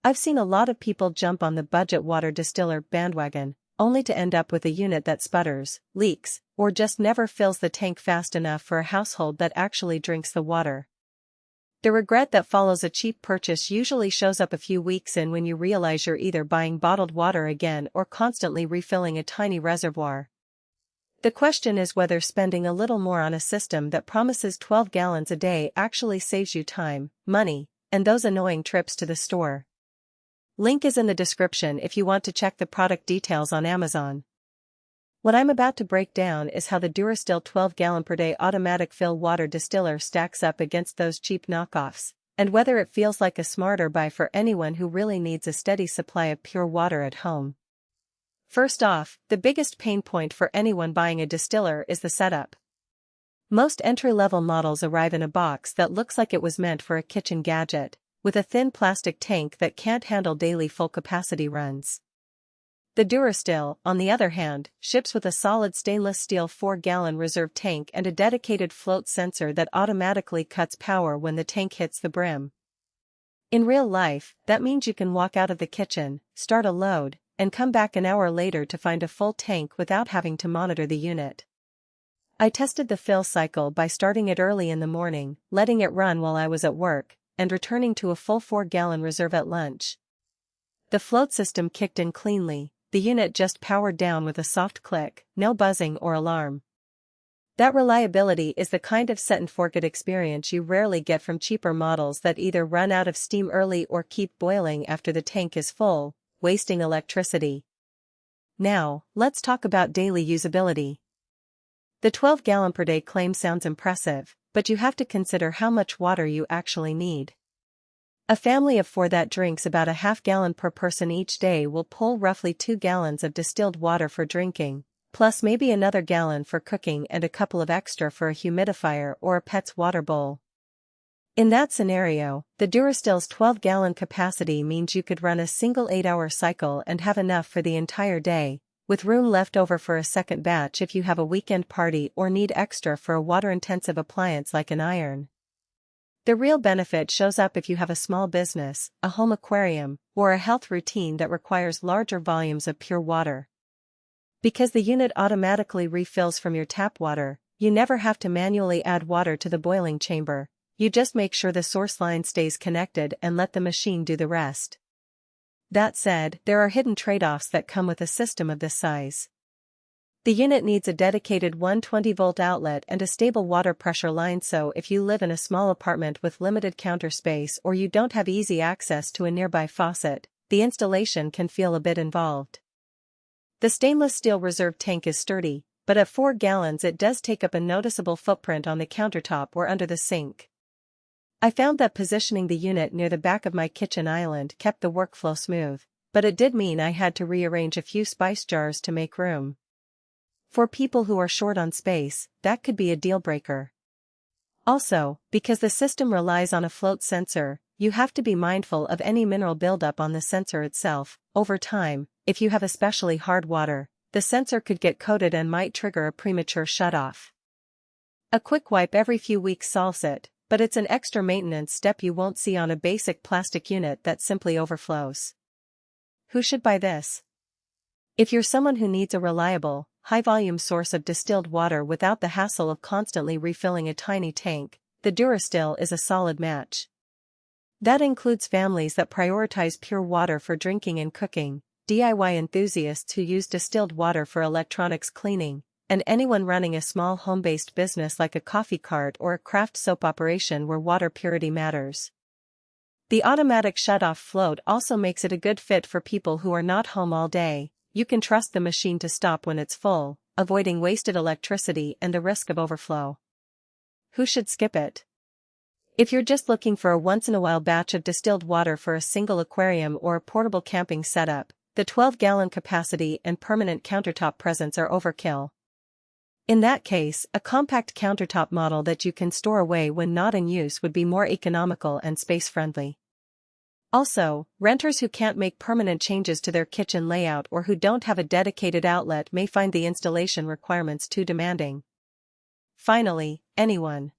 I've seen a lot of people jump on the budget water distiller bandwagon, only to end up with a unit that sputters, leaks, or just never fills the tank fast enough for a household that actually drinks the water. The regret that follows a cheap purchase usually shows up a few weeks in when you realize you're either buying bottled water again or constantly refilling a tiny reservoir. The question is whether spending a little more on a system that promises 12 gallons a day actually saves you time, money, and those annoying trips to the store. Link is in the description if you want to check the product details on Amazon. What I'm about to break down is how the Durastill 12-gallon per day automatic fill water distiller stacks up against those cheap knockoffs, and whether it feels like a smarter buy for anyone who really needs a steady supply of pure water at home. First off, the biggest pain point for anyone buying a distiller is the setup. Most entry-level models arrive in a box that looks like it was meant for a kitchen gadget, with a thin plastic tank that can't handle daily full-capacity runs. The Durastill, on the other hand, ships with a solid stainless steel 4-gallon reserve tank and a dedicated float sensor that automatically cuts power when the tank hits the brim. In real life, that means you can walk out of the kitchen, start a load, and come back an hour later to find a full tank without having to monitor the unit. I tested the fill cycle by starting it early in the morning, letting it run while I was at work, and returning to a full 4-gallon reserve at lunch. The float system kicked in cleanly. The unit just powered down with a soft click, no buzzing or alarm. That reliability is the kind of set-and-forget experience you rarely get from cheaper models that either run out of steam early or keep boiling after the tank is full, wasting electricity. Now, let's talk about daily usability. The 12-gallon per day claim sounds impressive, but you have to consider how much water you actually need. A family of 4 that drinks about a half-gallon per person each day will pull roughly 2 gallons of distilled water for drinking, plus maybe another gallon for cooking and a couple of extra for a humidifier or a pet's water bowl. In that scenario, the Durastill's 12-gallon capacity means you could run a single 8-hour cycle and have enough for the entire day, with room left over for a second batch if you have a weekend party or need extra for a water-intensive appliance like an iron. The real benefit shows up if you have a small business, a home aquarium, or a health routine that requires larger volumes of pure water. Because the unit automatically refills from your tap water, you never have to manually add water to the boiling chamber. You just make sure the source line stays connected and let the machine do the rest. That said, there are hidden trade-offs that come with a system of this size. The unit needs a dedicated 120-volt outlet and a stable water pressure line, so if you live in a small apartment with limited counter space or you don't have easy access to a nearby faucet, the installation can feel a bit involved. The stainless steel reserve tank is sturdy, but at 4 gallons it does take up a noticeable footprint on the countertop or under the sink. I found that positioning the unit near the back of my kitchen island kept the workflow smooth, but it did mean I had to rearrange a few spice jars to make room. For people who are short on space, that could be a deal-breaker. Also, because the system relies on a float sensor, you have to be mindful of any mineral buildup on the sensor itself. Over time, if you have especially hard water, the sensor could get coated and might trigger a premature shutoff. A quick wipe every few weeks solves it, but it's an extra maintenance step you won't see on a basic plastic unit that simply overflows. Who should buy this? If you're someone who needs a reliable, high-volume source of distilled water without the hassle of constantly refilling a tiny tank, the Durastill is a solid match. That includes families that prioritize pure water for drinking and cooking, DIY enthusiasts who use distilled water for electronics cleaning, and anyone running a small home-based business like a coffee cart or a craft soap operation where water purity matters. The automatic shutoff float also makes it a good fit for people who are not home all day. You can trust the machine to stop when it's full, avoiding wasted electricity and the risk of overflow. Who should skip it? If you're just looking for a once-in-a-while batch of distilled water for a single aquarium or a portable camping setup, the 12-gallon capacity and permanent countertop presence are overkill. In that case, a compact countertop model that you can store away when not in use would be more economical and space-friendly. Also, renters who can't make permanent changes to their kitchen layout or who don't have a dedicated outlet may find the installation requirements too demanding. Finally, anyone